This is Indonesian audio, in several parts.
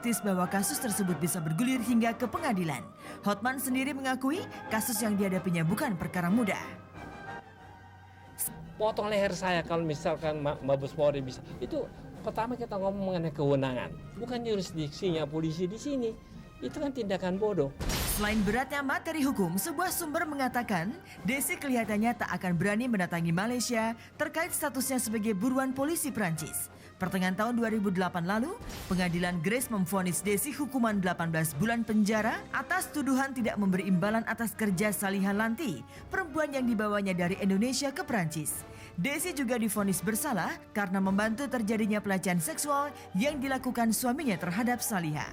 skeptis bahwa kasus tersebut bisa bergulir hingga ke pengadilan. Hotman sendiri mengakui kasus yang dihadapinya bukan perkara mudah. Potong leher saya kalau misalkan Mabes Polri bisa. Itu pertama kita ngomong mengenai kewenangan, bukan jurisdiksinya polisi di sini. Itu kan tindakan bodoh. Selain beratnya materi hukum, sebuah sumber mengatakan Desi kelihatannya tak akan berani mendatangi Malaysia terkait statusnya sebagai buruan polisi Prancis. Pertengahan tahun 2008 lalu, pengadilan Grace memvonis Desi hukuman 18 bulan penjara atas tuduhan tidak memberi imbalan atas kerja Saliha Lanti, perempuan yang dibawanya dari Indonesia ke Prancis. Desi juga divonis bersalah karena membantu terjadinya pelecehan seksual yang dilakukan suaminya terhadap Saliha.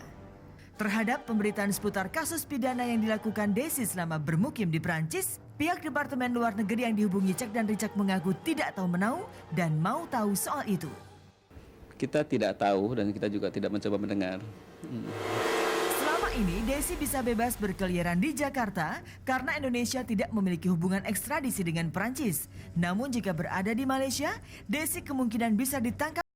Terhadap pemberitaan seputar kasus pidana yang dilakukan Desi selama bermukim di Prancis, pihak Departemen Luar Negeri yang dihubungi Cek dan Ricak mengaku tidak tahu menau dan mau tahu soal itu. Kita tidak tahu dan kita juga tidak mencoba mendengar. Selama ini Desi bisa bebas berkeliaran di Jakarta karena Indonesia tidak memiliki hubungan ekstradisi dengan Prancis. Namun jika berada di Malaysia, Desi kemungkinan bisa ditangkap.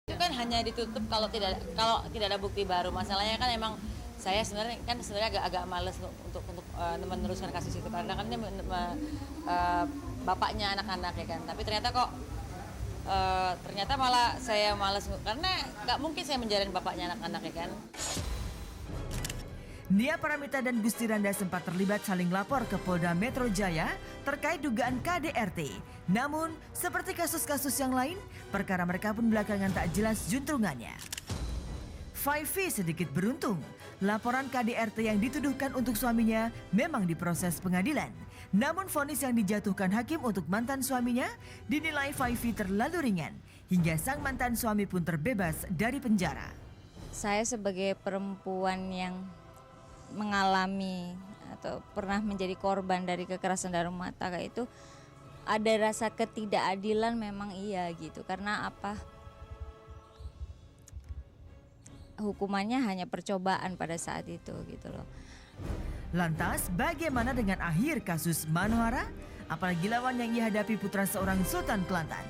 Itu kan hanya ditutup kalau tidak ada bukti baru. Masalahnya kan emang saya sebenarnya agak males untuk meneruskan kasus itu karena kan ini bapaknya anak-anak ya kan. Tapi ternyata malah saya males karena nggak mungkin saya menjalin bapaknya anak-anak ya kan. Nia Paramita dan Gusti Randa sempat terlibat saling lapor ke Polda Metro Jaya terkait dugaan KDRT. Namun, seperti kasus-kasus yang lain, perkara mereka pun belakangan tak jelas juntrungannya. Faifi sedikit beruntung. Laporan KDRT yang dituduhkan untuk suaminya memang diproses pengadilan. Namun vonis yang dijatuhkan hakim untuk mantan suaminya dinilai Faifi terlalu ringan. Hingga sang mantan suami pun terbebas dari penjara. Saya sebagai perempuan yang mengalami atau pernah menjadi korban dari kekerasan dalam rumah tangga itu ada rasa ketidakadilan memang iya gitu. Karena apa? Hukumannya hanya percobaan pada saat itu gitu loh. Lantas bagaimana dengan akhir kasus Manohara? Apalagi lawan yang ia hadapi putra seorang Sultan Kelantan.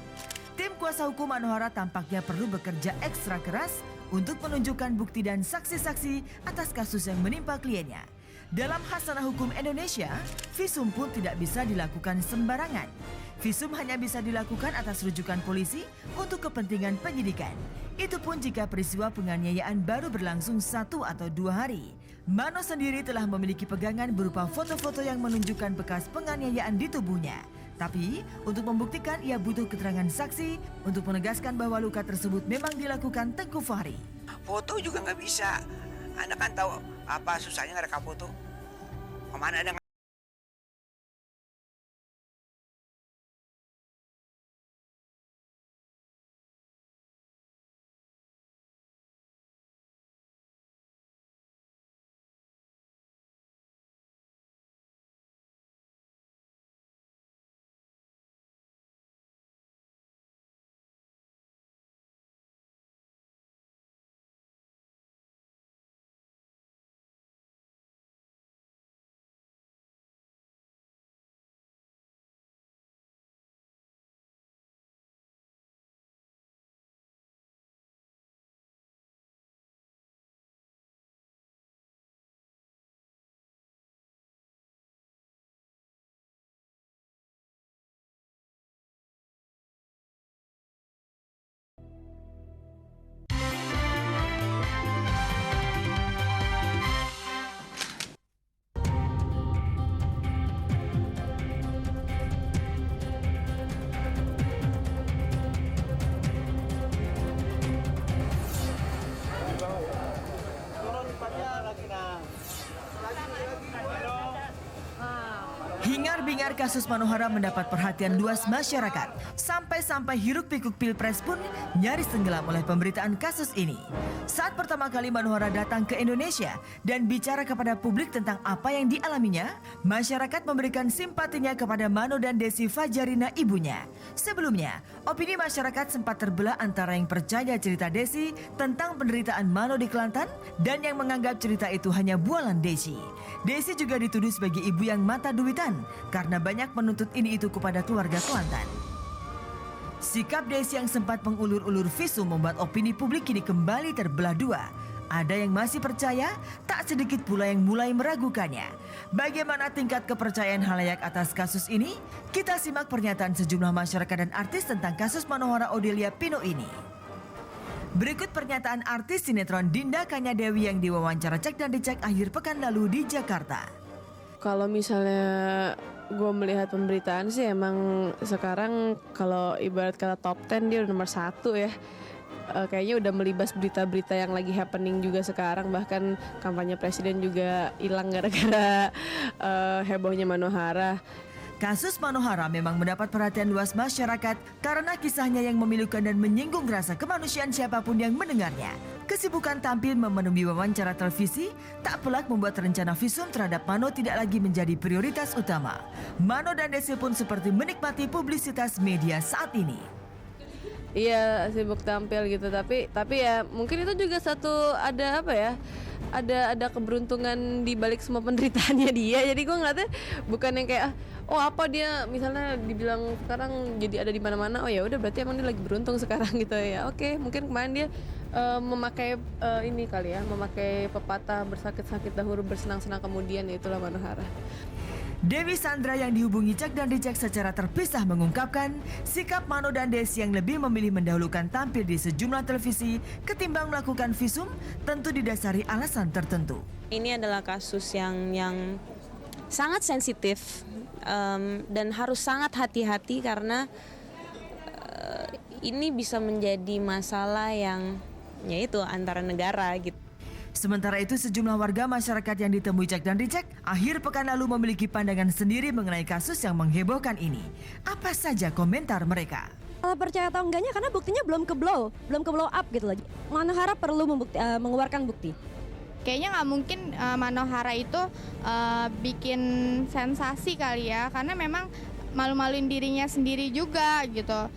Tim kuasa hukum Manohara tampaknya perlu bekerja ekstra keras untuk menunjukkan bukti dan saksi-saksi atas kasus yang menimpa kliennya. Dalam hasanah hukum Indonesia, visum pun tidak bisa dilakukan sembarangan. Visum hanya bisa dilakukan atas rujukan polisi untuk kepentingan penyidikan. Itu pun jika peristiwa penganiayaan baru berlangsung 1 atau 2 hari. Mano sendiri telah memiliki pegangan berupa foto-foto yang menunjukkan bekas penganiayaan di tubuhnya. Tapi, untuk membuktikan ia butuh keterangan saksi untuk menegaskan bahwa luka tersebut memang dilakukan Tengku Fahri. Foto juga nggak bisa. Anda kan tahu apa susahnya ngerekam foto. Kemana ada Hingar-bingar kasus Manohara mendapat perhatian luas masyarakat. Sampai-sampai hiruk-pikuk Pilpres pun nyaris tenggelam oleh pemberitaan kasus ini. Saat pertama kali Manohara datang ke Indonesia dan bicara kepada publik tentang apa yang dialaminya, masyarakat memberikan simpatinya kepada Mano dan Desi Fajarina ibunya. Sebelumnya, opini masyarakat sempat terbelah antara yang percaya cerita Desi tentang penderitaan Mano di Kelantan dan yang menganggap cerita itu hanya bualan Desi. Desi juga dituduh sebagai ibu yang mata duitan karena banyak menuntut ini itu kepada keluarga Kelantan. Sikap Desi yang sempat mengulur-ulur visum membuat opini publik kini kembali terbelah dua. Ada yang masih percaya, tak sedikit pula yang mulai meragukannya. Bagaimana tingkat kepercayaan halayak atas kasus ini? Kita simak pernyataan sejumlah masyarakat dan artis tentang kasus Manohara Odelia Pino ini. Berikut pernyataan artis sinetron Dinda Kanyadewi yang diwawancara Cek dan Dicek akhir pekan lalu di Jakarta. Kalau misalnya gue melihat pemberitaan sih emang sekarang kalau ibarat kata top 10 dia udah nomor 1 ya. Kayaknya udah melibas berita-berita yang lagi happening juga sekarang. Bahkan kampanye presiden juga hilang gara-gara hebohnya Manohara. Kasus Manohara memang mendapat perhatian luas masyarakat karena kisahnya yang memilukan dan menyinggung rasa kemanusiaan siapapun yang mendengarnya. Kesibukan tampil memenuhi wawancara televisi tak pelak membuat rencana visum terhadap Mano tidak lagi menjadi prioritas utama. Mano dan Desi pun seperti menikmati publisitas media saat ini. Iya, sibuk tampil gitu, tapi ya mungkin itu juga satu ada apa ya? Ada keberuntungan di balik semua penderitaannya dia. Jadi gue ngeliatnya bukan yang kayak oh apa dia misalnya dibilang sekarang jadi ada di mana-mana. Oh ya udah berarti emang dia lagi beruntung sekarang gitu ya. Oke, mungkin kemarin dia memakai ini kali ya, memakai pepatah bersakit-sakit dahulu bersenang-senang kemudian, itulah Manohara. Dewi Sandra yang dihubungi Cek dan Dicek secara terpisah mengungkapkan sikap Mano dan Desi yang lebih memilih mendahulukan tampil di sejumlah televisi ketimbang melakukan visum tentu didasari alasan tertentu. Ini adalah kasus yang sangat sensitif dan harus sangat hati-hati karena ini bisa menjadi masalah yang yaitu antara negara gitu. Sementara itu sejumlah warga masyarakat yang ditemui Cek dan Dicek akhir pekan lalu memiliki pandangan sendiri mengenai kasus yang menghebohkan ini. Apa saja komentar mereka? Kalau percaya atau enggaknya karena buktinya belum ke blow up gitu lagi. Manohara perlu mengeluarkan bukti. Kayaknya nggak mungkin Manohara itu bikin sensasi kali ya, karena memang malu-maluin dirinya sendiri juga gitu.